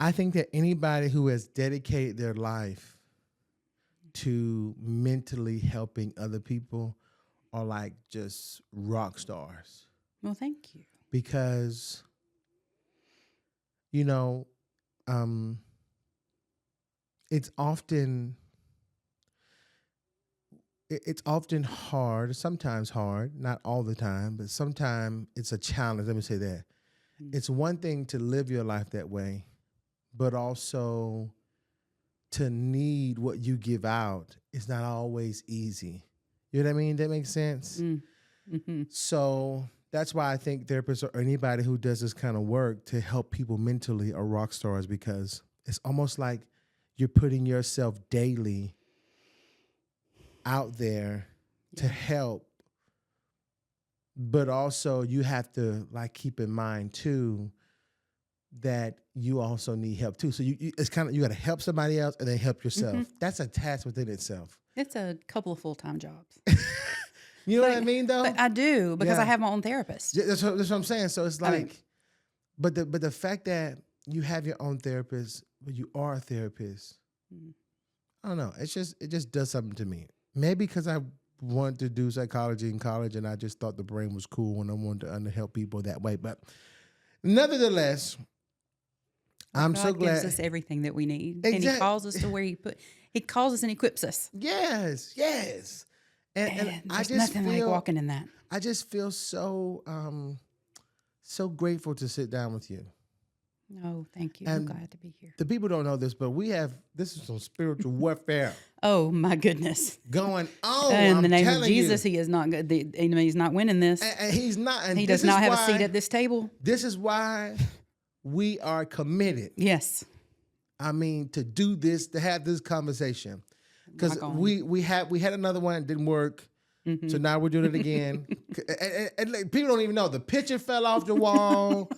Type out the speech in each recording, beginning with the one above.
I think that anybody who has dedicated their life to mentally helping other people are like just rock stars. Well, thank you. Because, you know, it's often hard, sometimes hard, not all the time, but sometimes it's a challenge. Let me say that. It's one thing to live your life that way, but also to need what you give out is not always easy. You know what I mean? That makes sense? Mm-hmm. So that's why I think therapists or anybody who does this kind of work to help people mentally are rock stars, because it's almost like you're putting yourself daily out there to help, but also you have to like keep in mind too that you also need help too. So it's kind of, you got to help somebody else and then help yourself. Mm-hmm. That's a task within itself. It's a couple of full-time jobs. You know what I mean, though? But I do, because I have my own therapist. That's what I'm saying. So it's like, but the fact that you have your own therapist, but you are a therapist, I don't know. It just does something to me. Maybe because I wanted to do psychology in college and I just thought the brain was cool and I wanted to help people that way. But nevertheless, I'm so glad. God gives us everything that we need. Exactly. And he calls us to where he calls us and equips us. Yes. And I just nothing feel, like walking in that. I just feel so so grateful to sit down with you. Oh, thank you. I'm glad to be here. The people don't know this, but this is some spiritual warfare. Oh my goodness. Going on. In the name of Jesus, he is not good. The enemy is not winning this. And he's not. And he does not have a seat at this table. This is why we are committed. Yes. I mean, to do this, to have this conversation. Because we had another one that didn't work. Mm-hmm. So now we're doing it again. and like, people don't even know. The picture fell off the wall.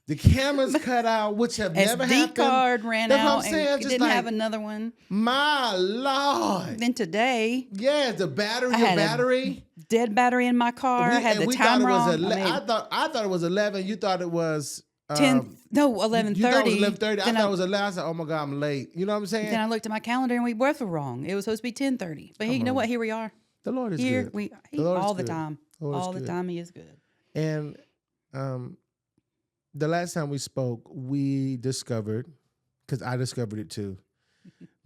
The cameras cut out, which have never happened. SD card ran out and didn't have another one. My Lord. Then today. Yeah, the battery. Dead battery in my car. Had the time wrong. I thought it was 11. You thought it was 10. No, 11:30. You thought it was 11:30. I thought it was 11. I said, oh my God, I'm late. You know what I'm saying? Then I looked at my calendar and we both were wrong. It was supposed to be 10:30. But you know what? Here we are. The Lord is here. Good. All the time. All the time he is good. And the last time we spoke, we discovered, because I discovered it too,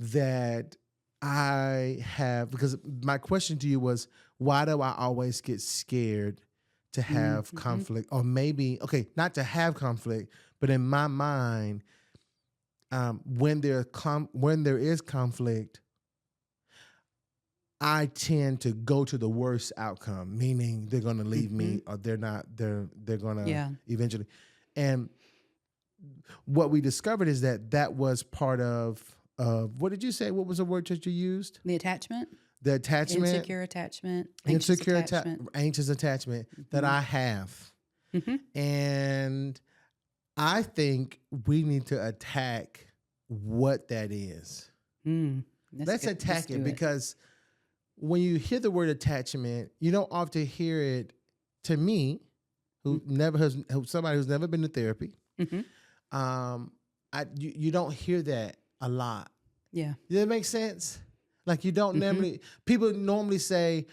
that because my question to you was, why do I always get scared to have conflict? Or maybe, not to have conflict, but in my mind, when there is conflict, I tend to go to the worst outcome, meaning they're going to leave me, or they're going to eventually. And what we discovered is that was part of what did you say? What was the word that you used? The attachment. The attachment. Insecure attachment. Anxious attachment that I have. Mm-hmm. And I think we need to attack what that is. Let's attack it, because when you hear the word attachment, you don't often hear it, to me, somebody who's never been to therapy. Mm-hmm. You don't hear that a lot. Yeah. Does that make sense? Like you don't people normally say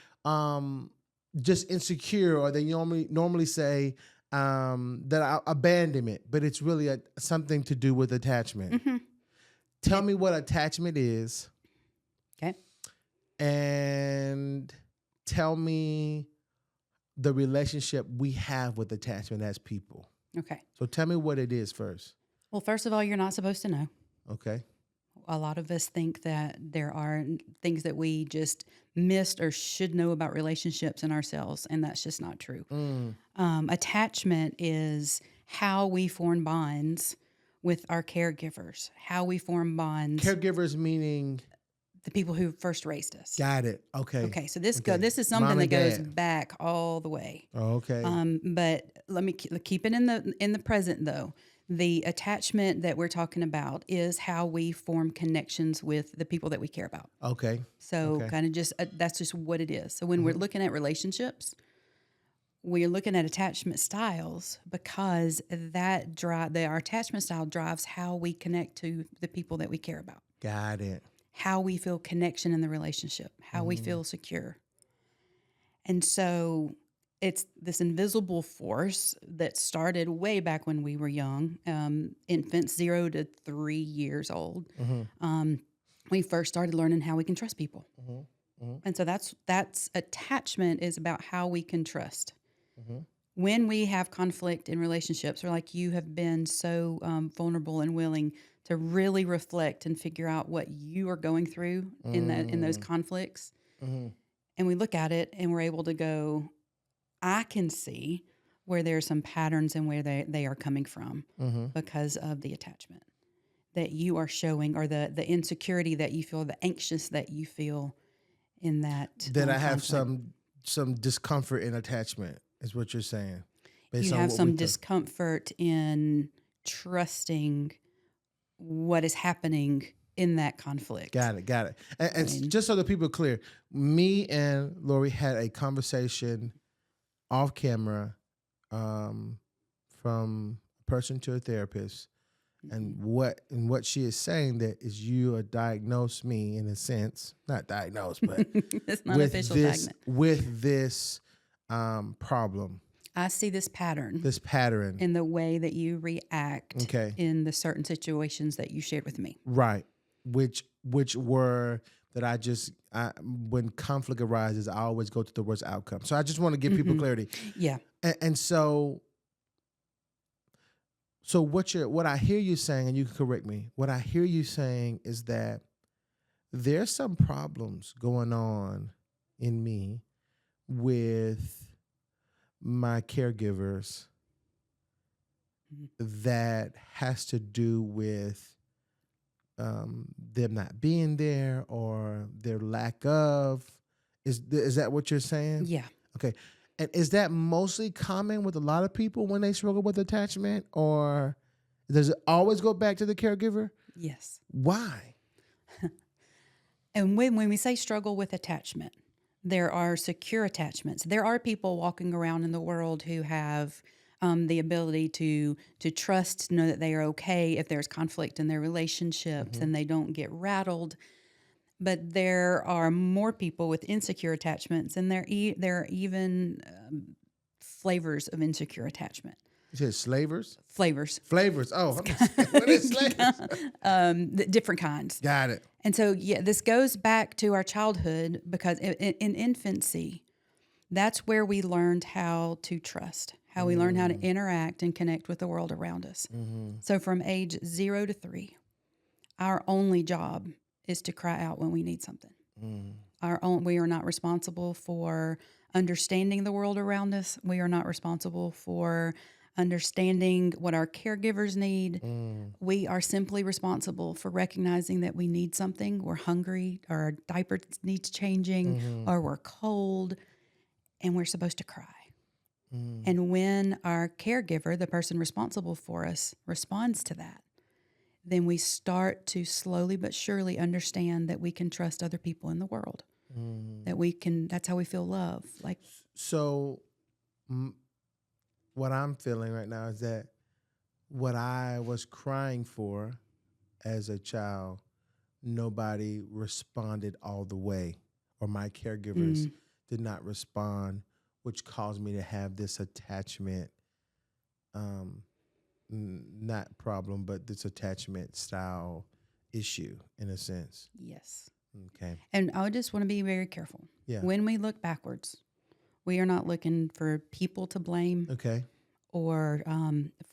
just insecure, or they normally say that abandonment, but it's really something to do with attachment. Mm-hmm. Tell me what attachment is. Okay. And tell me the relationship we have with attachment as people. Okay. So tell me what it is first. Well, first of all, you're not supposed to know. Okay. A lot of us think that there are things that we just missed or should know about relationships and ourselves, and that's just not true. Attachment is how we form bonds with our caregivers, how we form bonds. Caregivers meaning? The people who first raised us. Got it. Okay. Okay. So this is something that goes back all the way. Oh, okay. But let me keep it in the present though. The attachment that we're talking about is how we form connections with the people that we care about. Okay. So kind of just that's just what it is. So when we're looking at relationships, we're looking at attachment styles because our attachment style drives how we connect to the people that we care about, Got it. how we feel connection in the relationship, how we feel secure. And so it's this invisible force that started way back when we were young, infants 0 to 3 years old. We first started learning how we can trust people. And so that's attachment is about how we can trust. When we have conflict in relationships, or like you have been so vulnerable and willing to really reflect and figure out what you are going through in those conflicts, and we look at it and we're able to go, I can see where there's some patterns and where they are coming from because of the attachment that you are showing, or the insecurity that you feel, the anxious that you feel in that. That I have some discomfort in attachment, is what you're saying. You have some discomfort in trusting what is happening in that conflict. Got it. And just so the people are clear, me and Lori had a conversation off camera from a person to a therapist. And what she is saying that is you diagnosed me in a sense, not diagnosed, but it's not official diagnosis. With this problem. I see this pattern. In the way that you react in the certain situations that you shared with me. Right. Which were that when conflict arises, I always go to the worst outcome. So I just want to give people clarity. Yeah. And so what I hear you saying, and you can correct me, what I hear you saying is that there's some problems going on in me with my caregivers that has to do with them not being there or their lack of. Is that what you're saying? Yeah. Okay. And is that mostly common with a lot of people when they struggle with attachment, or does it always go back to the caregiver? Yes. Why? And when we say struggle with attachment, there are secure attachments. There are people walking around in the world who have the ability to trust, to know that they are okay if there's conflict in their relationships and they don't get rattled. But there are more people with insecure attachments, and there are even flavors of insecure attachment. You said slavers? Flavors. Oh, what is slavers? Different kinds. Got it. And so, this goes back to our childhood because in infancy, that's where we learned how to trust, how we learned how to interact and connect with the world around us. So from age 0 to 3, our only job is to cry out when we need something. We are not responsible for understanding the world around us. We are not responsible for understanding what our caregivers need. We are simply responsible for recognizing that we need something. We're hungry, or our diaper needs changing, or we're cold, and we're supposed to cry. And when our caregiver, the person responsible for us, responds to that, then we start to slowly but surely understand that we can trust other people in the world. That's how we feel love. So what I'm feeling right now is that what I was crying for as a child, nobody responded all the way, or my caregivers did not respond, which caused me to have this attachment, not problem, but this attachment style issue in a sense. Yes. Okay. And I just want to be very careful. Yeah. When we look backwards, we are not looking for people to blame. Okay. Or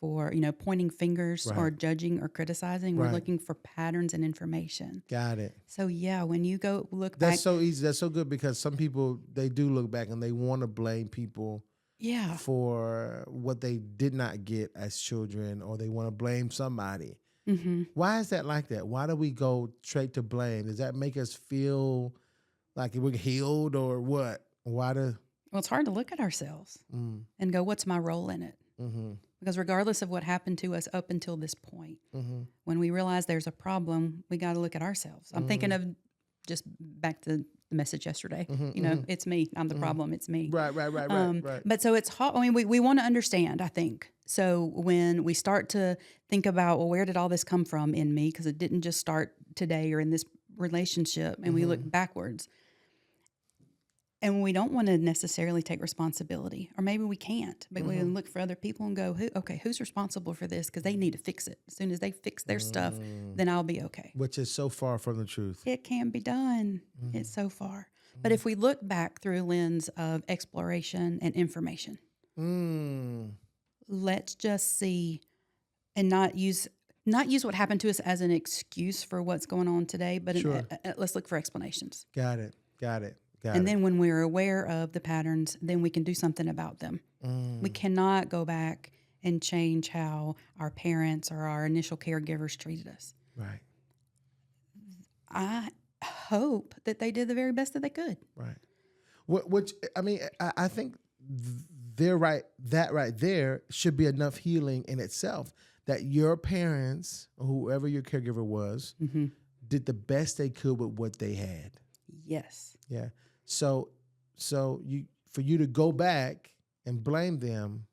for pointing fingers or judging or criticizing. We're looking for patterns and information. Got it. So when you go look back, that's so easy. That's so good, because some people, they do look back and they want to blame people. Yeah. For what they did not get as children, or they want to blame somebody. Why is that like that? Why do we go straight to blame? Does that make us feel like we're healed, or what? Well, it's hard to look at ourselves and go, what's my role in it? Because regardless of what happened to us up until this point, when we realize there's a problem, we got to look at ourselves. I'm thinking of just back to the message yesterday. Mhm, You know, mhm, it's me. I'm the mhm. problem. It's me. Right. But so it's hard. I mean, we want to understand, I think. So when we start to think about, well, where did all this come from in me? Because it didn't just start today or in this relationship, and we look Mhm, backwards. And we don't want to necessarily take responsibility, or maybe we can't, but we mhm. can look for other people and go, who's responsible for this? Because they need to fix it. As soon as they fix their stuff, Mm. then I'll be okay. Which is so far from the truth. It can be done. Mhm, It's so far. But mhm. if we look back through a lens of exploration and information, Mm. let's just see and not use what happened to us as an excuse for what's going on today, but Sure. let's look for explanations. Got it. Got it. Got And it. then when we're aware of the patterns, then we can do something about them. We Mm. cannot go back and change how our parents or our initial caregivers treated us. Right. I hope that they did the very best that they could. Right. Which I mean, I think they're right. That right there should be enough healing in itself. That your parents, or whoever your caregiver was, Mm-hmm. did the best they could with what they had. Yes. Yeah. So you for you to go back and blame them,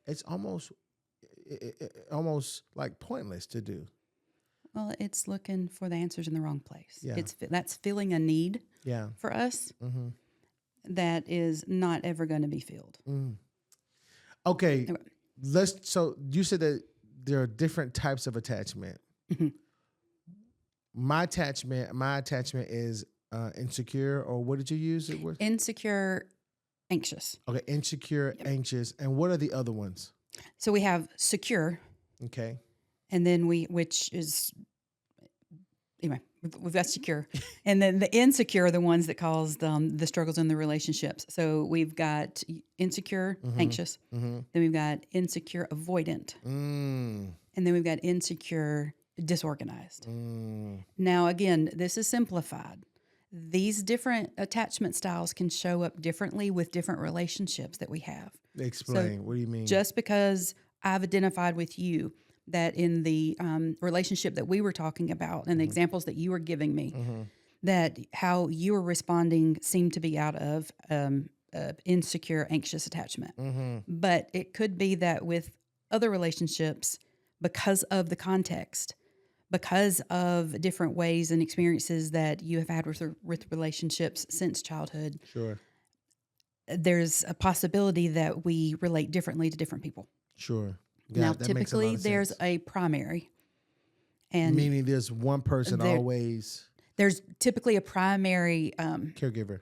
it's almost like pointless to do. Well, it's looking for the answers in the wrong place. Yeah. That's filling a need Yeah. for us Mm-hmm. that is not ever going to be filled. Mm. Okay. Okay. So you said that there are different types of attachment. Mhm. My attachment is insecure, or what did you use it with? Insecure, anxious. Okay, insecure, anxious, and what are the other ones? So we have secure, Okay. and then which is, anyway, we've got secure. And then the insecure are the ones that cause the struggles in the relationships. So we've got insecure, anxious. Mm-hmm. Then we've got insecure, avoidant. Mm. And then we've got insecure, disorganized. Mm. Now, again, this is simplified. These different attachment styles can show up differently with different relationships that we have. Explain. What do you mean? Just because I've identified with you that in the relationship that we were talking about and the examples that you were giving me, Mm-hmm. that how you were responding seemed to be out of insecure, anxious attachment. Mm-hmm. But it could be that with other relationships, because of the context, because of different ways and experiences that you have had with relationships since childhood, Sure. there's a possibility that we relate differently to different people. Sure. Now, That makes a lot typically, of there's sense. a primary, and Meaning there's one person there- always there's typically a primary caregiver.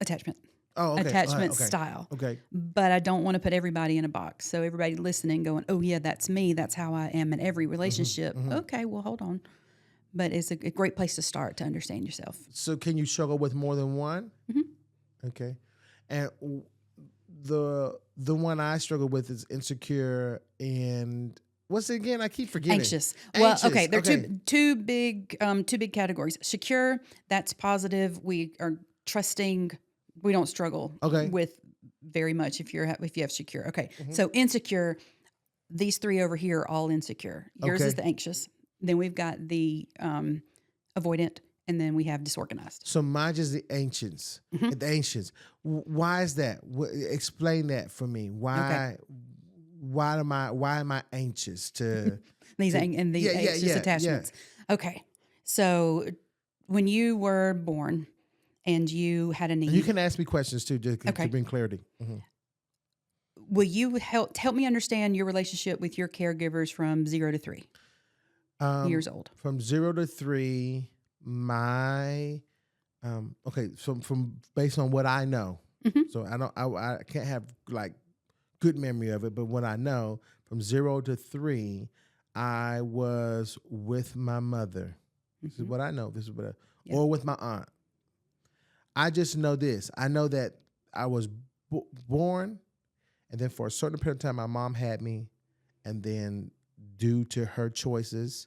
attachment Oh, okay. attachment Okay. style. Okay. But I don't want to put everybody in a box. So everybody listening going, oh, yeah, that's me. That's how I am in every relationship. Okay, well, hold on. But it's a great place to start to understand yourself. So can you struggle with more than one? Mhm. Okay. And the one I struggle with is insecure and what's it again? I keep forgetting. Anxious. Well, Anxious, okay, they're okay. two big categories. Secure, that's positive. We are trusting. We don't struggle Okay. with very much if you have secure. Okay, so insecure. These three over here are all insecure. Yours is Okay. the anxious. Then we've got the avoidant, and then we have disorganized. So mine is the ancients. The ancients. Why is that? Explain that for me. Why? Why am I anxious to? These to- and the yeah, anxious yeah. attachments. Okay, so when you were born and you had a need, And you can ask me questions too, just Okay. to bring clarity. will you help me understand your relationship with your caregivers from 0 to 3 years old? From 0 to 3, my okay. So from based on what I know, so I can't have like good memory of it, but what I know from 0 to 3, I was with my mother. This is what I know. This is what, or with my aunt. I just know this. I know that I was born, and then for a certain period of time, my mom had me, and then due to her choices,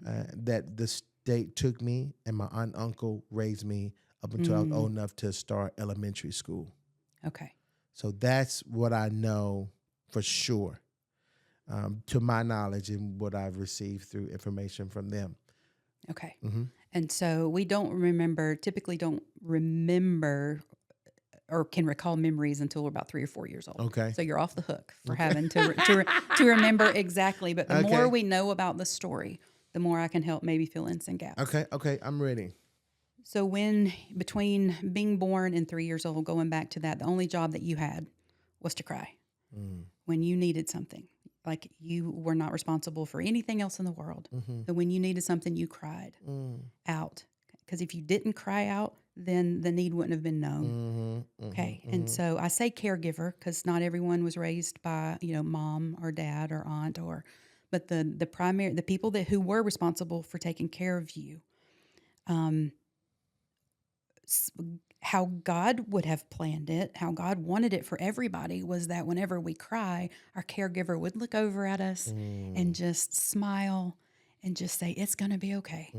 that the state took me, and my aunt and uncle raised me up until I was old enough to start elementary school. Okay. So that's what I know for sure, to my knowledge and what I've received through information from them. Okay. Mm-hmm. And so we typically don't remember or can recall memories until we're about 3 or 4 years old. Okay. So you're off the hook for Okay. having to remember exactly. But the more Okay. we know about the story, the more I can help maybe fill in some gaps. Okay. Okay. I'm ready. So when between being born and 3 years old, going back to that, the only job that you had was to cry when you needed something. Like you were not responsible for anything else in the world. Mm-hmm. But when you needed something, you cried out. Because if you didn't cry out, then the need wouldn't have been known. Mm-hmm. Okay. Mm-hmm. And so I say caregiver because not everyone was raised by, mom or dad or aunt but the people who were responsible for taking care of you, how God would have planned it, how God wanted it for everybody was that whenever we cry, our caregiver would look over at us and just smile and just say, "It's going to be okay.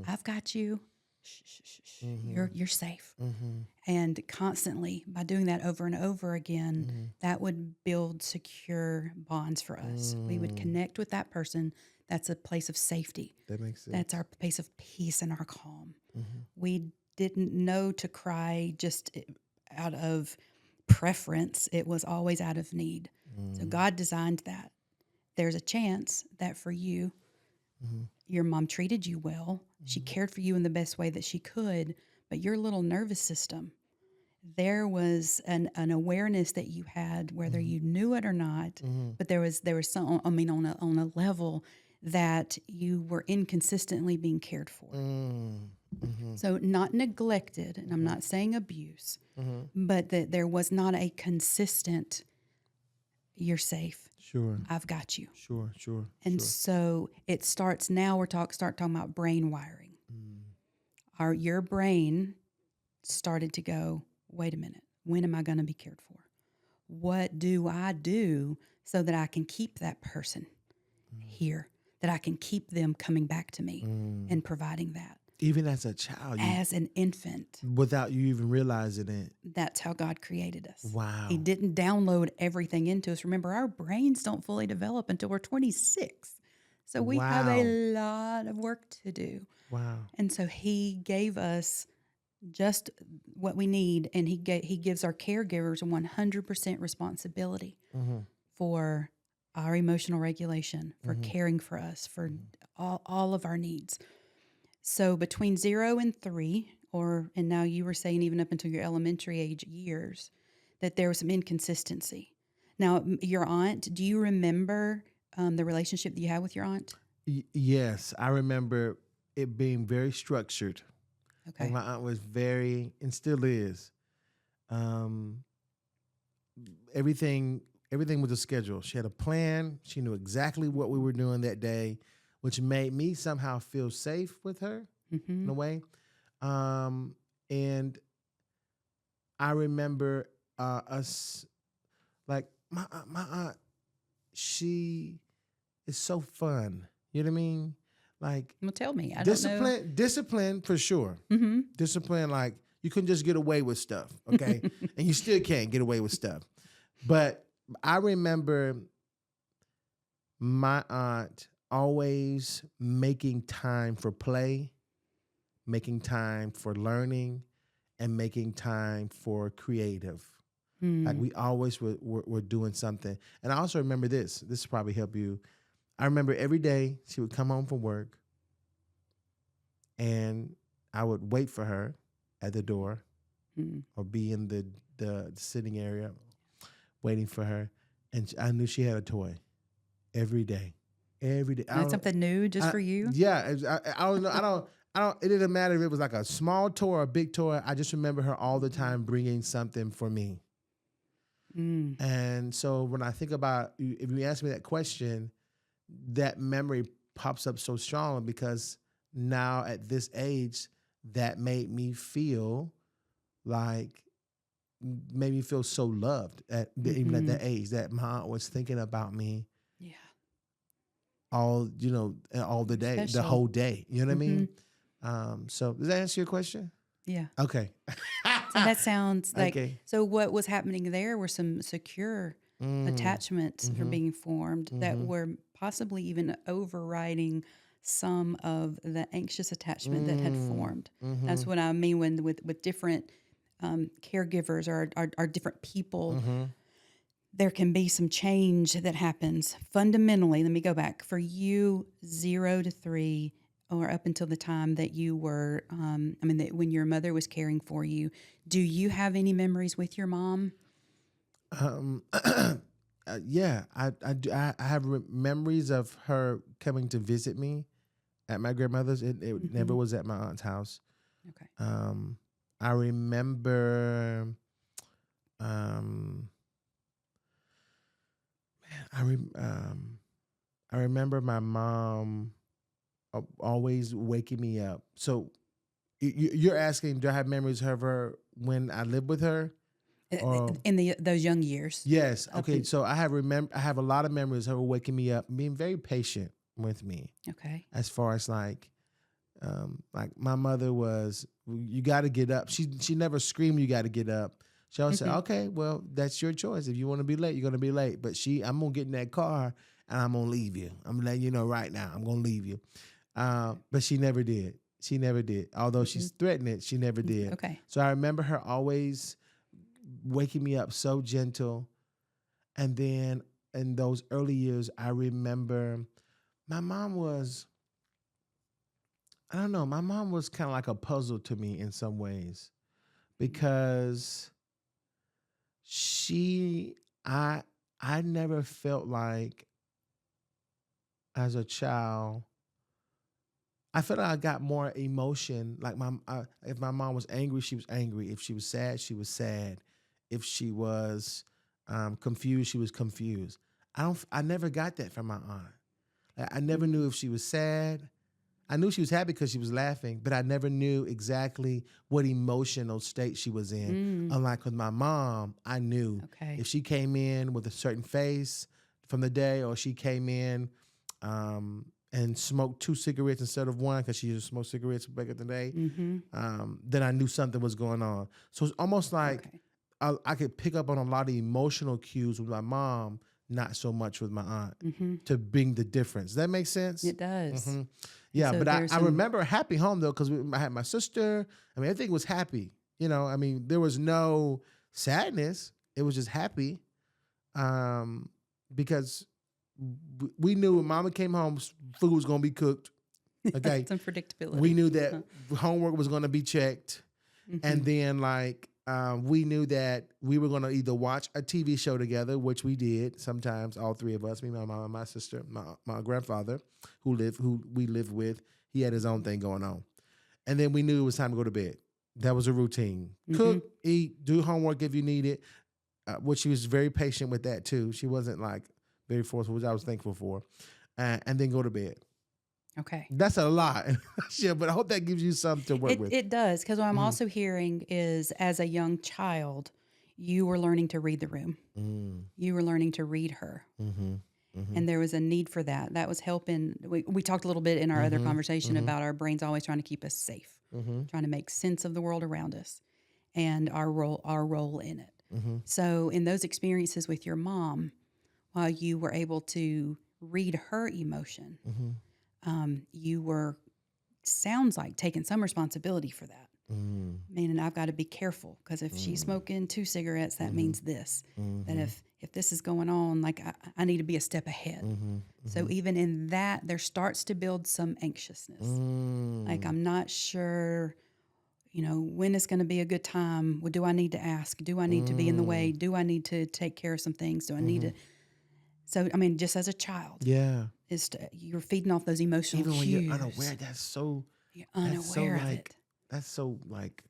I've got you. Shh, shh, shh, shh. You're safe." And constantly, by doing that over and over again, that would build secure bonds for us. We would connect with that person. That's a place of safety. That makes sense. That's our place of peace and our calm. We didn't know to cry just out of preference. It was always out of need. So God designed that. There's a chance that for you, your mom treated you well. She cared for you in the best way that she could, but your little nervous system, there was an awareness that you had, whether you knew it or not, but there was some, on a level that you were inconsistently being cared for. So not neglected, and I'm not saying abuse, but that there was not a consistent, "You're safe. Sure. I've got you." Sure. And so it starts now. Start talking about brain wiring. Your brain started to go, "Wait a minute. When am I going to be cared for? What do I do so that I can keep that person here? That I can keep them coming back to me and providing that." Even as a child, As an infant, without you even realizing it. that's how God created us. Wow. He didn't download everything into us. Remember, our brains don't fully develop until we're 26. So we have a lot of work to do. Wow. And so he gave us just what we need, and he gives our caregivers 100% responsibility for our emotional regulation, for caring for us, for all of our needs. So between 0 and 3, and now you were saying even up until your elementary age years, that there was some inconsistency. Now, your aunt, do you remember the relationship that you had with your aunt? Yes, I remember it being very structured. Okay. Like my aunt was very, and still is. Everything was a schedule. She had a plan. She knew exactly what we were doing that day, which made me somehow feel safe with her in a way. And I remember us, like my aunt, she is so fun. You know what I mean? Like, Well, tell me. I discipline for sure. Discipline, like you couldn't just get away with stuff, okay? And you still can't get away with stuff. But I remember my aunt always making time for play, making time for learning, and making time for creative. Like we always were doing something. And I also remember this. This will probably help you. I remember every day she would come home from work and I would wait for her at the door or be in the sitting area waiting for her. And I knew she had a toy every day. Every day. That's something new just for you? Yeah. I don't know. I don't, it didn't matter if it was like a small toy or a big toy. I just remember her all the time bringing something for me. And so when I think about, if you ask me that question, that memory pops up so strong because now at this age, that made me feel like, made me feel so loved even at that age, that my aunt was thinking about me. Yeah. All the day, Special. the whole day. You know what I mean? So does that answer your question? Yeah. Okay. So that sounds like, Okay. So what was happening there were some secure attachments were being formed that were possibly even overriding some of the anxious attachment that had formed. Mm-hmm. That's what I mean when with different caregivers or different people, Mm-hmm. there can be some change that happens fundamentally. Let me go back for you, 0 to 3, or up until the time that you were, that when your mother was caring for you. Do you have any memories with your mom? Yeah, I have memories of her coming to visit me at my grandmother's. It never was at my aunt's house. Okay. I remember, um, I rem- um, I remember my mom always waking me up. So you're asking, do I have memories of her when I lived with her? Or In those young years. yes, Up okay. in, So I have a lot of memories of her waking me up, being very patient with me. okay. As far as like my mother was, you got to get up. She never screamed, you got to get up. She always said, okay, well, that's your choice. If you want to be late, you're gonna be late. But I'm gonna get in that car and I'm gonna leave you. I'm letting you know right now, I'm gonna leave you. But she never did. She never did. Although she's threatened it, she never did. Okay. So I remember her always waking me up so gentle. And then in those early years, I remember my mom was, I don't know, my mom was kind of like a puzzle to me in some ways because she, I, I never felt like as a child, I felt like I got more emotion. Like if my mom was angry, she was angry. If she was sad, she was sad. If she was confused, she was confused. I never got that from my aunt. Like, I never knew if she was sad. I knew she was happy because she was laughing, but I never knew exactly what emotional state she was in. Unlike with my mom, I knew Okay. if she came in with a certain face from the day, or she came in and smoked 2 cigarettes instead of 1 because she used to smoke cigarettes back in the day, then I knew something was going on. So it's almost like I could pick up on a lot of emotional cues with my mom, not so much with my aunt, to bring the difference. Does that make sense? It does. Yeah, So but there's I some- remember a happy home though, because I had my sister. I mean, everything was happy. I mean, there was no sadness. It was just happy, because we knew when Mama came home, food was gonna be cooked. Okay, some predictability. we knew that homework was gonna be checked, and then we knew that we were gonna either watch a TV show together, which we did sometimes, all 3 of us, me, my mom, my sister, my grandfather, who we lived with. He had his own thing going on, and then we knew it was time to go to bed. That was a routine: cook, eat, do homework if you need it. Which she was very patient with that too. She wasn't like very forceful, which I was thankful for, and then go to bed. Okay. That's a lot. Yeah, but I hope that gives you something to work with. It does, because what I'm also hearing is, as a young child, you were learning to read the room. You were learning to read her. And there was a need for that. That was helping. We talked a little bit in our other conversation about our brains always trying to keep us safe, trying to make sense of the world around us and our role in it. So in those experiences with your mom, while you were able to read her emotion, you were, sounds like, taking some responsibility for that. Meaning I've got to be careful, because if she's smoking 2 cigarettes, that means this. That if this is going on, like I need to be a step ahead. So even in that, there starts to build some anxiousness. Like, I'm not sure, when is going to be a good time? Do I need to ask? Do I need to be in the way? Do I need to take care of some things? Do I need to? So, I mean, just as a child, Yeah. You're feeding off those emotional Even when cues. you're unaware, that's so. You're unaware of it. That's so like.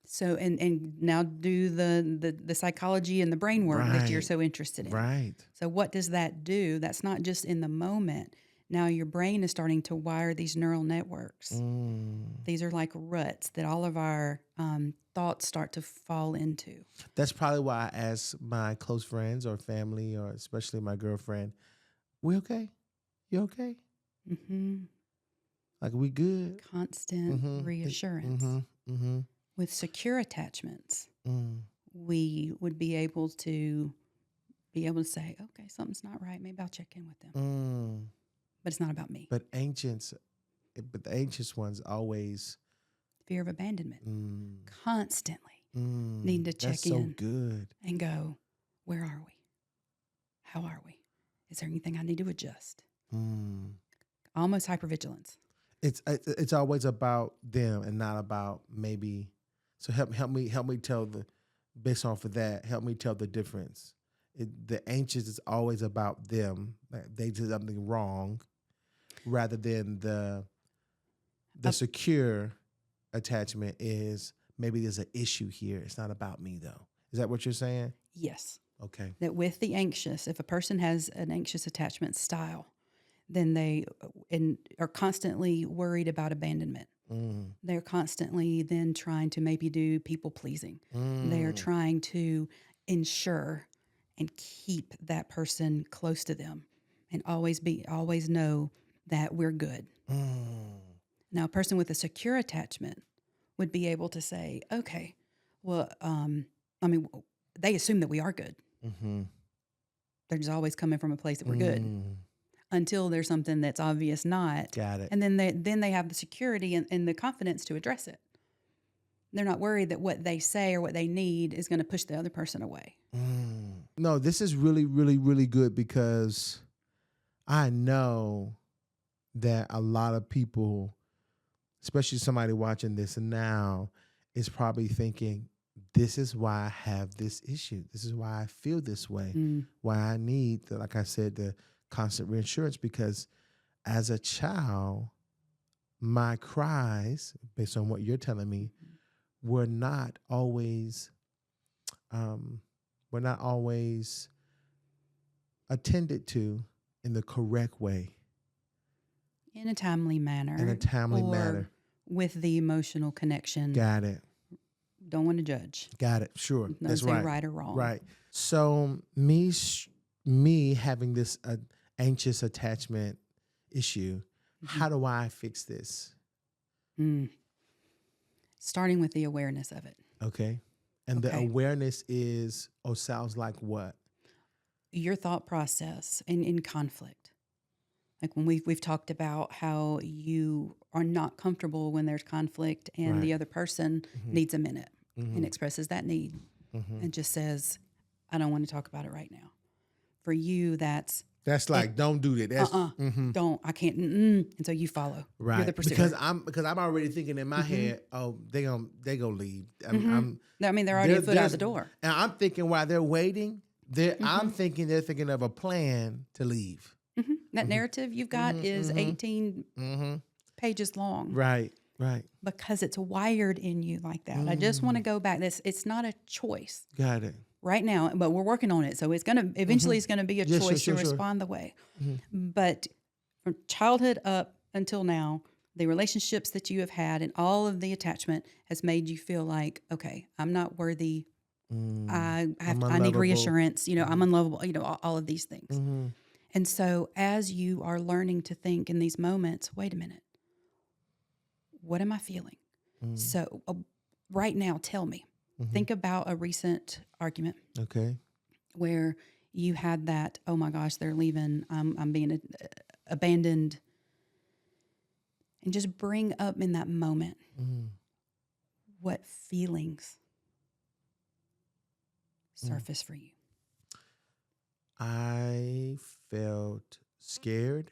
So and now do the psychology and the brain work that you're so interested in. Right. So what does that do? That's not just in the moment. Now your brain is starting to wire these neural networks. These are like ruts that all of our thoughts start to fall into. That's probably why I ask my close friends or family, or especially my girlfriend, "We okay? You okay? Like, we good?" Constant reassurance. With secure attachments, we would be able to say, okay, something's not right. Maybe I'll check in with them. But it's not about me. But ancients, but the anxious ones always Fear of abandonment. Constantly need to check that's so in good. and go, where are we? How are we? Is there anything I need to adjust? Almost hypervigilance. It's always about them and not about maybe. So help me tell based off of that, help me tell the difference. The anxious is always about them, like they did something wrong, rather than the secure attachment is maybe there's an issue here. It's not about me though. Is that what you're saying? Yes. Okay. That with the anxious, if a person has an anxious attachment style, then they are constantly worried about abandonment. They're constantly then trying to maybe do people pleasing. They're trying to ensure and keep that person close to them and always know that we're good. Now, a person with a secure attachment would be able to say, okay, well, they assume that we are good. They're just always coming from a place that we're good until there's something that's obvious not. Got it. And then they have the security and the confidence to address it. They're not worried that what they say or what they need is going to push the other person away. No, this is really, really, really good because I know that a lot of people, especially somebody watching this now, is probably thinking, this is why I have this issue. This is why I feel this way. Why I need, like I said, the constant reassurance, because as a child, my cries, based on what you're telling me, were not always attended to in the correct way. In a timely manner. In a timely manner. With the emotional connection. Got it. Don't want to judge. Got it. Sure. That's right. Right or wrong. Right. So me having this anxious attachment issue, how do I fix this? Starting with the awareness of it. Okay. And the awareness is, sounds like what? Your thought process in conflict. Like when we've talked about how you are not comfortable when there's conflict and the other person needs a minute and expresses that need and just says, I don't want to talk about it right now. For you, that's like, don't do that. That's don't, I can't. And so you follow. Right. You're the pursuer. Because I'm already thinking in my head, they gonna leave. They're already a foot out the door. And I'm thinking while they're waiting, I'm thinking they're thinking of a plan to leave. That narrative you've got is 18 pages long. Right. Right. Because it's wired in you like that. I just want to go back. It's not a choice. Got it. Right now, but we're working on it. So it's going to, eventually it's going to be a choice to respond the way. But from childhood up until now, the relationships that you have had and all of the attachment has made you feel like, okay, I'm not worthy. I need reassurance. I'm unlovable. All of these things. And so as you are learning to think in these moments, wait a minute, what am I feeling? So right now, tell me. Think about a recent argument. Okay. Where you had that, oh my gosh, they're leaving. I'm being abandoned. And just bring up in that moment what feelings surface for you. I felt scared.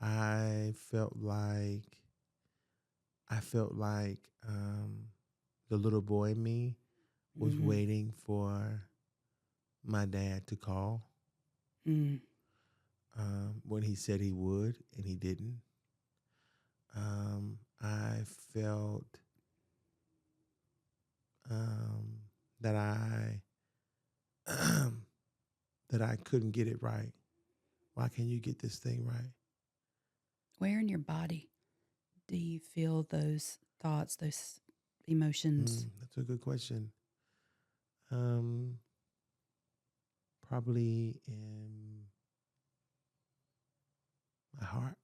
I felt like the little boy in me was waiting for my dad to call when he said he would, and he didn't. I felt that I couldn't get it right. Why can't you get this thing right? Where in your body do you feel those thoughts, those emotions? That's a good question. Probably in my heart.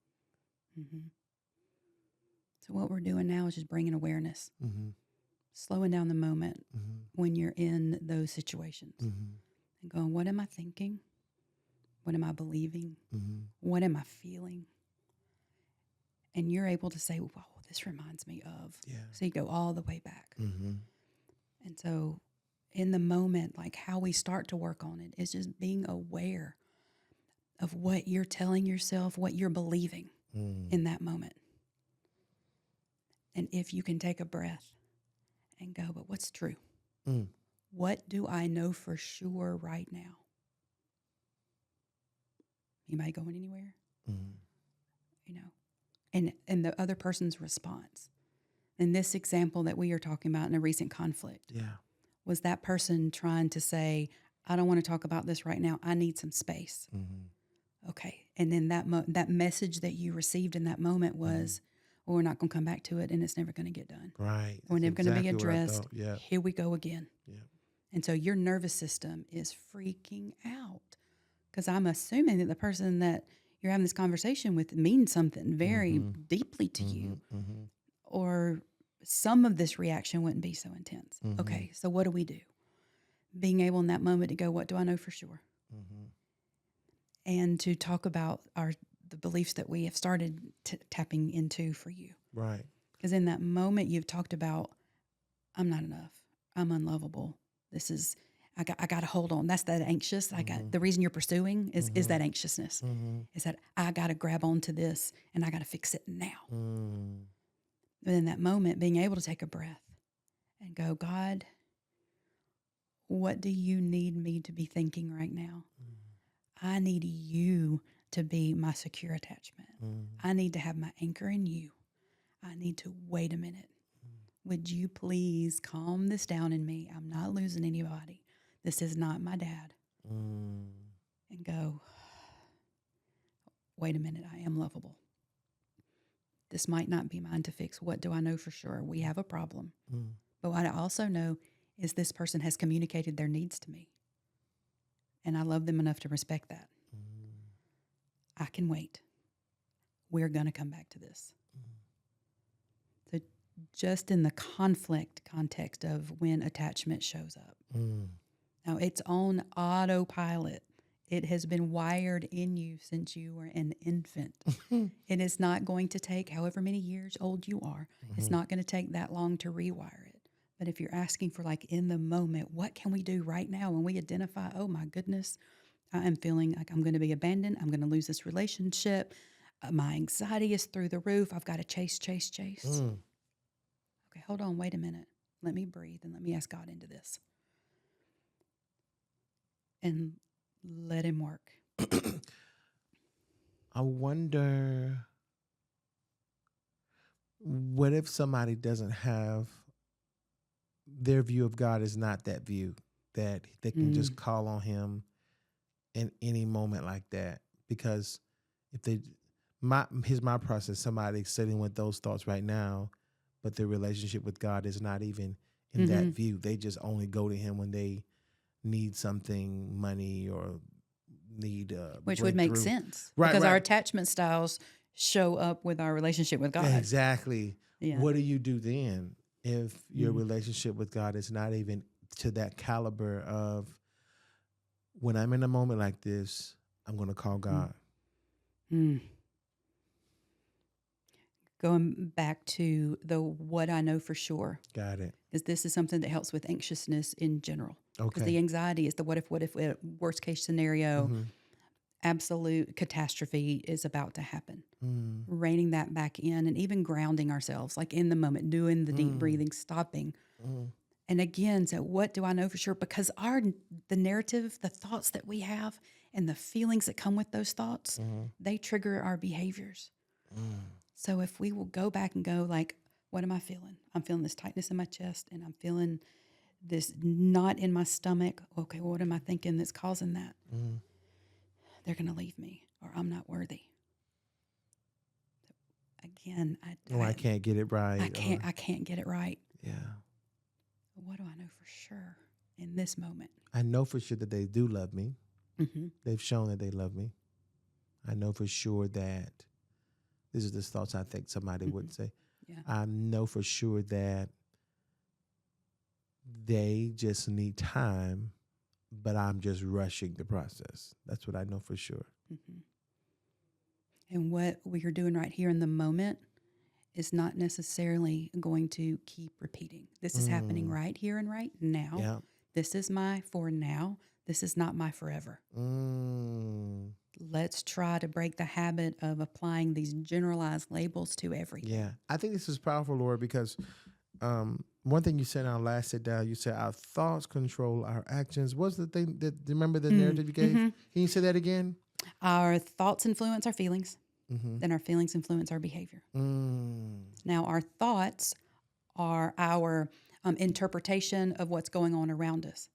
So what we're doing now is just bringing awareness, slowing down the moment when you're in those situations and going, what am I thinking? What am I believing? What am I feeling? And you're able to say, "Whoa, this reminds me of." Yeah. So you go all the way back. Mm-hmm. And so in the moment, like how we start to work on it is just being aware of what you're telling yourself, what you're believing in that moment. And if you can take a breath and go, but what's true? Mm. What do I know for sure right now? Anybody going anywhere? Mm. You know, and the other person's response. In this example that we are talking about in a recent conflict, Yeah. was that person trying to say, I don't want to talk about this right now. I need some space. Mm-hmm. Okay. And then that message that you received in that moment was, well, we're not going to come back to it and it's never going to get done. Right. We're never going to be exactly what I addressed. thought. Yeah. Here we go again. Yeah. And so your nervous system is freaking out because I'm assuming that the person that you're having this conversation with means something very deeply to you, or some of this reaction wouldn't be so intense. Okay, so what do we do? Being able in that moment to go, what do I know for sure? And to talk about the beliefs that we have started tapping into for you. Right. Because in that moment, you've talked about, I'm not enough. I'm unlovable. This is, I got to hold on. That's that anxious. The reason you're pursuing is that anxiousness. Is that I got to grab onto this and I got to fix it now. But in that moment, being able to take a breath and go, God, what do you need me to be thinking right now? I need you to be my secure attachment. I need to have my anchor in you. I need to wait a minute. Would you please calm this down in me? I'm not losing anybody. This is not my dad. And go, wait a minute, I am lovable. This might not be mine to fix. What do I know for sure? We have a problem. But what I also know is this person has communicated their needs to me. And I love them enough to respect that. I can wait. We're going to come back to this. So just in the conflict context of when attachment shows up. Now, it's on autopilot. It has been wired in you since you were an infant. It is not going to take however many years old you are. It's not going to take that long to rewire it. But if you're asking for like in the moment, what can we do right now when we identify, oh my goodness, I am feeling like I'm going to be abandoned. I'm going to lose this relationship. My anxiety is through the roof. I've got to chase. Okay, hold on. Wait a minute. Let me breathe and let me ask God into this. And let him work. I wonder, what if somebody doesn't have, their view of God is not that view, that they can just call on him in any moment like that? Because if they, here's my process, somebody sitting with those thoughts right now, but their relationship with God is not even in that view. They just only go to him when they need something, money, or need which would make sense. Right, because right. our attachment styles show up with our relationship with God. Exactly. Yeah. What do you do then if your relationship with God is not even to that caliber of, when I'm in a moment like this, I'm going to call God? Going back to the what I know for sure. Got it. Because this is something that helps with anxiousness in general. Because Okay. the anxiety is the what if, worst case scenario, absolute catastrophe is about to happen. Reining that back in and even grounding ourselves, like in the moment, doing the deep breathing, stopping. And again, so what do I know for sure? Because the narrative, the thoughts that we have and the feelings that come with those thoughts, they trigger our behaviors. So if we will go back and go like, what am I feeling? I'm feeling this tightness in my chest and I'm feeling this knot in my stomach. Okay, well, what am I thinking that's causing that? They're going to leave me, or I'm not worthy. Again, I can't get it right. I can't get it right. Yeah. What do I know for sure in this moment? I know for sure that they do love me. They've shown that they love me. I know for sure that, this is the thoughts I think somebody would say. Yeah. I know for sure that they just need time, but I'm just rushing the process. That's what I know for sure. And what we are doing right here in the moment is not necessarily going to keep repeating. This is happening right here and right now. Yeah. This is my for now. This is not my forever. Let's try to break the habit of applying these generalized labels to everything. Yeah. I think this is powerful, Laura, because one thing you said in our last sit down, you said our thoughts control our actions. What's the thing that, remember the narrative you gave? Can you say that again? Our thoughts influence our feelings, and our feelings influence our behavior. Now, our thoughts are our interpretation of what's going on around us.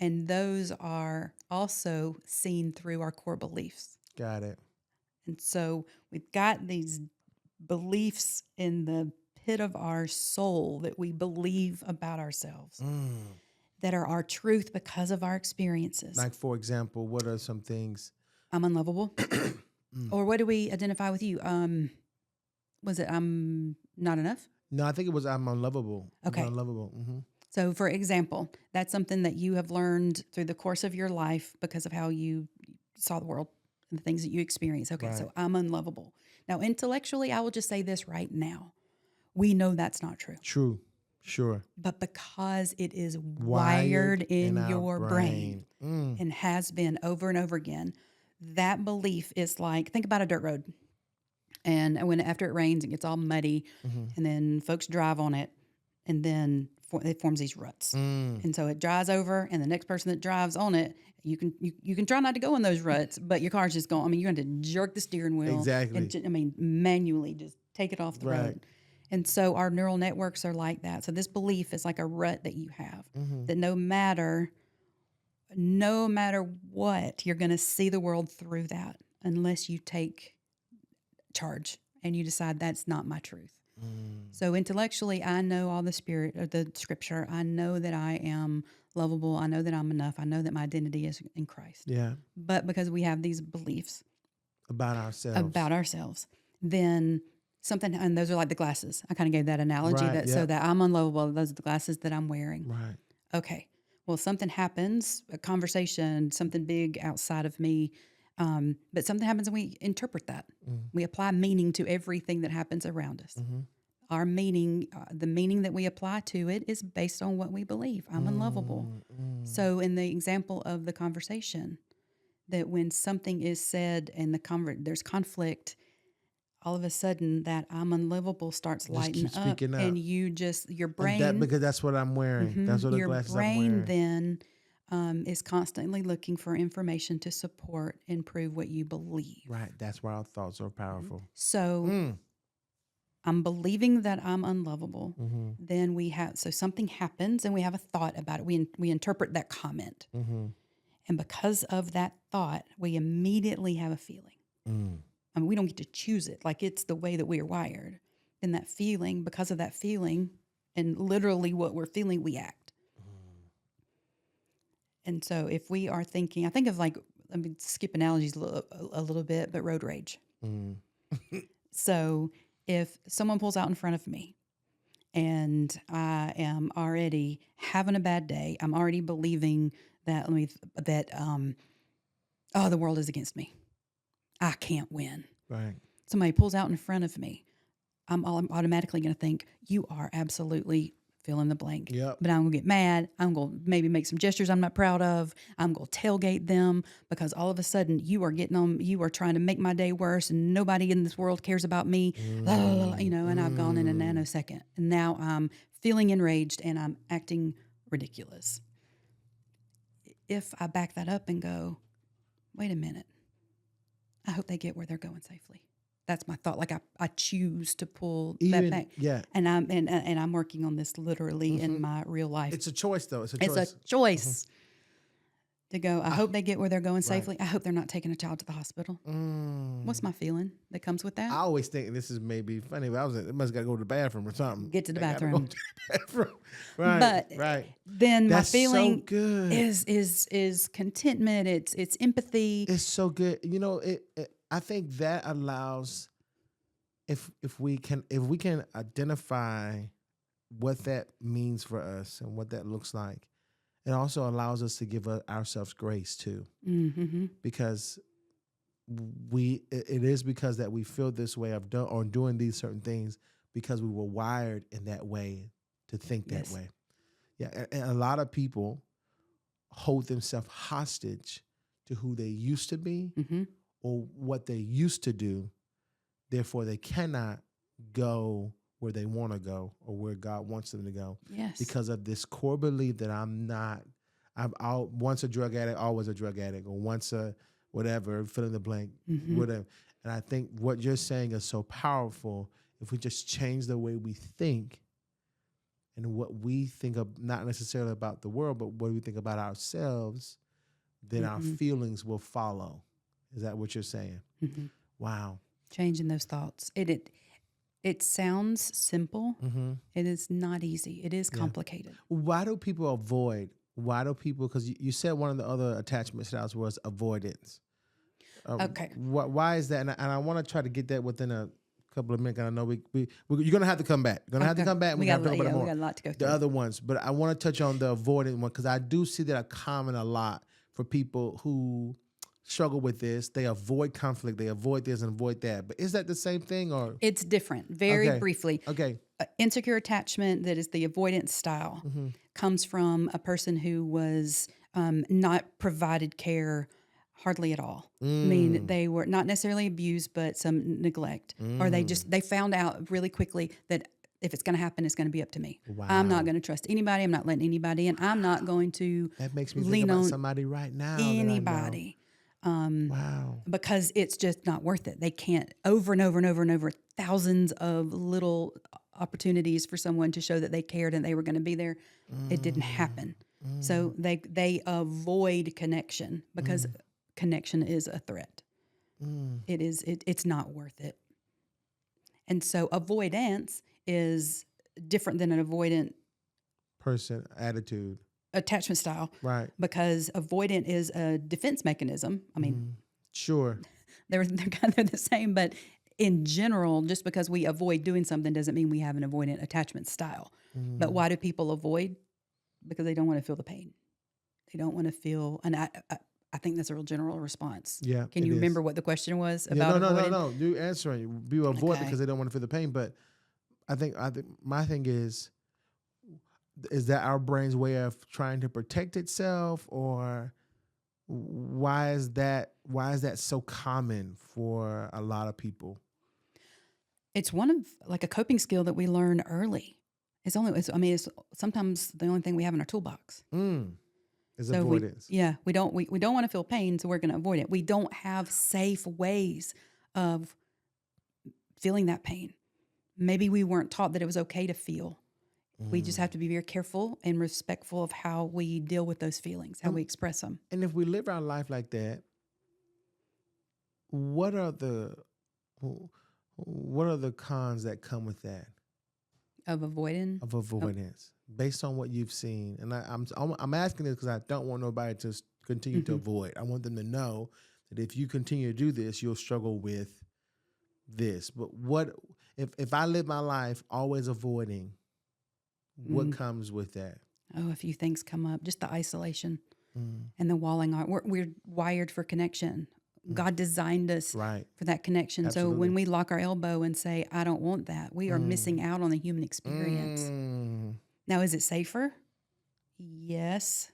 And those are also seen through our core beliefs. Got it. And so we've got these beliefs in the pit of our soul that we believe about ourselves that are our truth because of our experiences. Like, for example, what are some things? I'm unlovable. Or what do we identify with you? Was it I'm not enough? No, I think it was I'm unlovable. Okay. I'm unlovable. So, for example, that's something that you have learned through the course of your life because of how you saw the world and the things that you experienced. Okay, Right. so I'm unlovable. Now, intellectually, I will just say this right now. We know that's not true. True. Sure. But because it is wired in our your brain and has been over and over again, that belief is like, think about a dirt road. And when after it rains, it gets all muddy, and then folks drive on it, and then it forms these ruts. And so it dries over, and the next person that drives on it, you can try not to go in those ruts, but your car's just going. I mean, you're going to jerk the steering wheel, Exactly. And manually just take it off the road. And so our neural networks are like that. So this belief is like a rut that you have, that no matter what, you're going to see the world through that unless you take charge and you decide that's not my truth. So intellectually, I know all the spirit of the scripture. I know that I am lovable. I know that I'm enough. I know that my identity is in Christ. Yeah. But because we have these beliefs About ourselves. Then something, and those are like the glasses. I kind of gave that analogy so that I'm unlovable. Those are the glasses that I'm wearing. Right. Okay. Well, something happens, a conversation, something big outside of me. But something happens and we interpret that. We apply meaning to everything that happens around us. Our meaning, the meaning that we apply to it is based on what we believe. I'm unlovable. So in the example of the conversation, that when something is said and there's conflict, all of a sudden that I'm unlovable starts lighting up. And your brain. Because that's what I'm wearing. That's what the glasses I'm wearing. Your brain then is constantly looking for information to support and prove what you believe. Right. That's why our thoughts are powerful. So I'm believing that I'm unlovable. Then so something happens and we have a thought about it. We interpret that comment. And because of that thought, we immediately have a feeling. I mean, we don't get to choose it. Like it's the way that we are wired. And that feeling, because of that feeling and literally what we're feeling, we act. And so if we are thinking, I think of like, let me skip analogies a little bit, but road rage. So if someone pulls out in front of me and I am already having a bad day, I'm already believing that the world is against me. I can't win. Right. Somebody pulls out in front of me, I'm automatically going to think, you are absolutely fill in the blank. Yep. But I'm going to get mad. I'm going to maybe make some gestures I'm not proud of. I'm going to tailgate them because all of a sudden you are trying to make my day worse and nobody in this world cares about me, and I've gone in a nanosecond. And now I'm feeling enraged and I'm acting ridiculous. If I back that up and go, wait a minute, I hope they get where they're going safely. That's my thought. Like I choose to pull that back. Yeah. And I'm working on this literally in my real life. It's a choice though. It's a choice to go, I hope they get where they're going safely. I hope they're not taking a child to the hospital. What's my feeling that comes with that? I always think this is maybe funny, but I must gotta go to the bathroom or something. Get to the bathroom. Right. But then that's my feeling so good. is contentment. It's empathy. It's so good. I think that allows if we can identify what that means for us and what that looks like, it also allows us to give ourselves grace too. Because it is because that we feel this way of doing these certain things because we were wired in that way to think that Yes. way. Yeah, and a lot of people hold themselves hostage to who they used to be Mm-hmm. or what they used to do. Therefore, they cannot go where they want to go or where God wants them to go Yes. because of this core belief that once a drug addict, always a drug addict, or once a whatever, fill in the blank, Mm-hmm. whatever. And I think what you're saying is so powerful. If we just change the way we think and what we think of, not necessarily about the world, but what we think about ourselves, then our Mm-hmm. feelings will follow. Is that what you're saying? Mm-hmm. Wow. Changing those thoughts. It sounds simple. Mm-hmm. It is not easy. It is Yeah. complicated. Why do people avoid? Why do people? Because you said one of the other attachment styles was avoidance. Okay. Why is that? And I want to try to get that within a couple of minutes. I know you're going to have to come back. You're going to have to Okay. come back. We got got to talk about it we more. got a lot to go The through. other ones, but I want to touch on the avoidant one because I do see that common a lot for people who struggle with this. They avoid conflict. They avoid this and avoid that. But is that the same thing or? It's different. Very Okay. briefly. Okay. Insecure attachment, that is the avoidance style, Mm-hmm. comes from a person who was not provided care hardly at all. I mean, they were not necessarily abused, but some neglect, or they found out really quickly that if it's going to happen, it's going to be up to me. Wow. I'm not going to trust anybody. I'm not letting anybody in. I'm not going to That makes me think lean about on somebody right now. that I know. anybody. Wow. Because it's just not worth it. They can't over and over and over and over thousands of little opportunities for someone to show that they cared and they were going to be there. It didn't happen. So they avoid connection because connection is a threat. It's not worth it. And so avoidance is different than an avoidant Person, attitude. attachment style. Right. Because avoidant is a defense mechanism. I mean, Sure. they're kind of the same, but in general, just because we avoid doing something doesn't mean we have an avoidant attachment style. But why do people avoid? Because they don't want to feel the pain. They don't want to feel, and I think that's a real general response. Yeah. Can it you is. remember what the question was Yeah, about no. avoiding? You answering. You avoid Okay. because they don't want to feel the pain. But I think my thing is that our brain's way of trying to protect itself, or why is that so common for a lot of people? It's one of like a coping skill that we learn early. It's sometimes the only thing we have in our toolbox. Is So avoidance. we don't want to feel pain, so we're going to avoid it. We don't have safe ways of feeling that pain. Maybe we weren't taught that it was okay to feel. We just have to be very careful and respectful of how we deal with those feelings, how we express them. And if we live our life like that, what are the cons that come with that? Of avoiding? Of avoidance, based on what you've seen. And I'm asking this because I don't want nobody to continue to avoid. I want them to know that if you continue to do this, you'll struggle with this. But what if I live my life always avoiding? What comes with that? Oh, a few things come up. Just the isolation and the walling out. We're wired for connection. God designed us Right. for that connection. Absolutely. So when we lock our elbow and say, I don't want that, we are missing out on the human experience. Now, is it safer? Yes,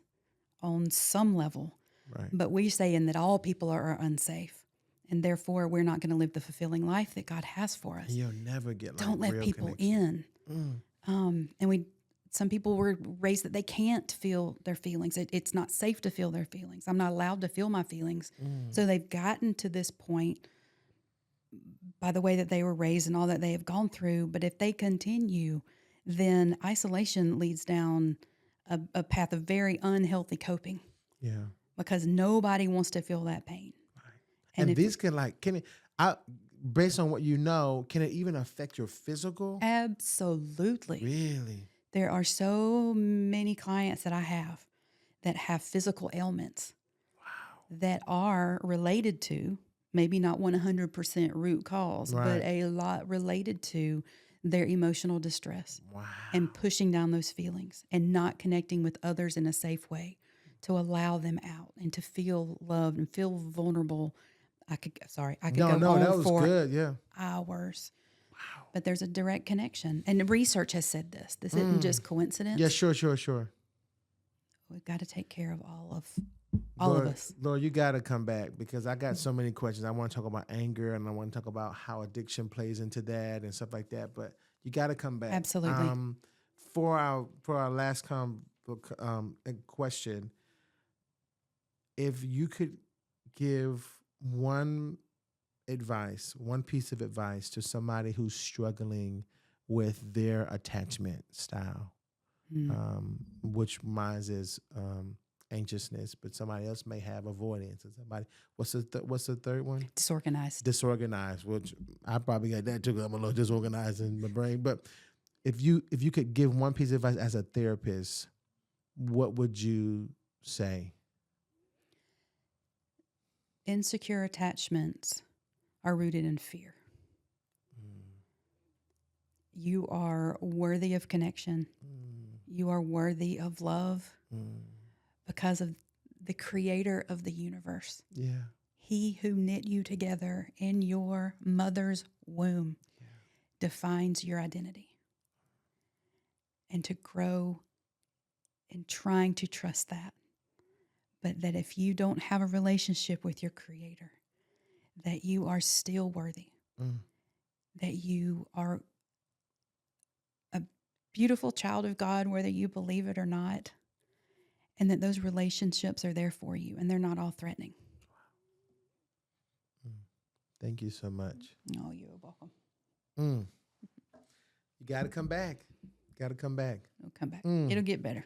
on some level. Right. But we're saying that all people are unsafe. And therefore, we're not going to live the fulfilling life that God has for us. You'll never get like Don't let real people connection. in. And some people were raised that they can't feel their feelings. It's not safe to feel their feelings. I'm not allowed to feel my feelings. So they've gotten to this point by the way that they were raised and all that they have gone through. But if they continue, then isolation leads down a path of very unhealthy coping. Yeah. Because nobody wants to feel that pain. And these based on what you know, can it even affect your physical? Absolutely. Really? There are so many clients that I have that have physical ailments that are related to, maybe not 100% root cause, but a lot related to their emotional distress and pushing down those feelings and not connecting with others in a safe way to allow them out and to feel loved and feel vulnerable. I could No, go no, that on was for good. Yeah. hours. Wow. But there's a direct connection. And the research has said this. This isn't just coincidence. Yeah, sure. We've got to take care of all of Lord, us. Lord, you got to come back because I got so many questions. I want to talk about anger and I want to talk about how addiction plays into that and stuff like that. But you got to come back. Absolutely. For our last question, if you could give one piece of advice to somebody who's struggling with their attachment style, which mine is anxiousness, but somebody else may have avoidance. And somebody, what's the third one? Disorganized, which I probably got that too. 'Cause I'm a little disorganized in my brain. But if you could give one piece of advice as a therapist, what would you say? Insecure attachments are rooted in fear. You are worthy of connection. You are worthy of love because of the creator of the universe. Yeah. He who knit you together in your mother's womb defines your identity. And to grow in trying to trust that. But that if you don't have a relationship with your creator, that you are still worthy. That you are a beautiful child of God, whether you believe it or not. And that those relationships are there for you and they're not all threatening. Thank you so much. Oh, you're welcome. You got to come back. It'll come back. It'll get better.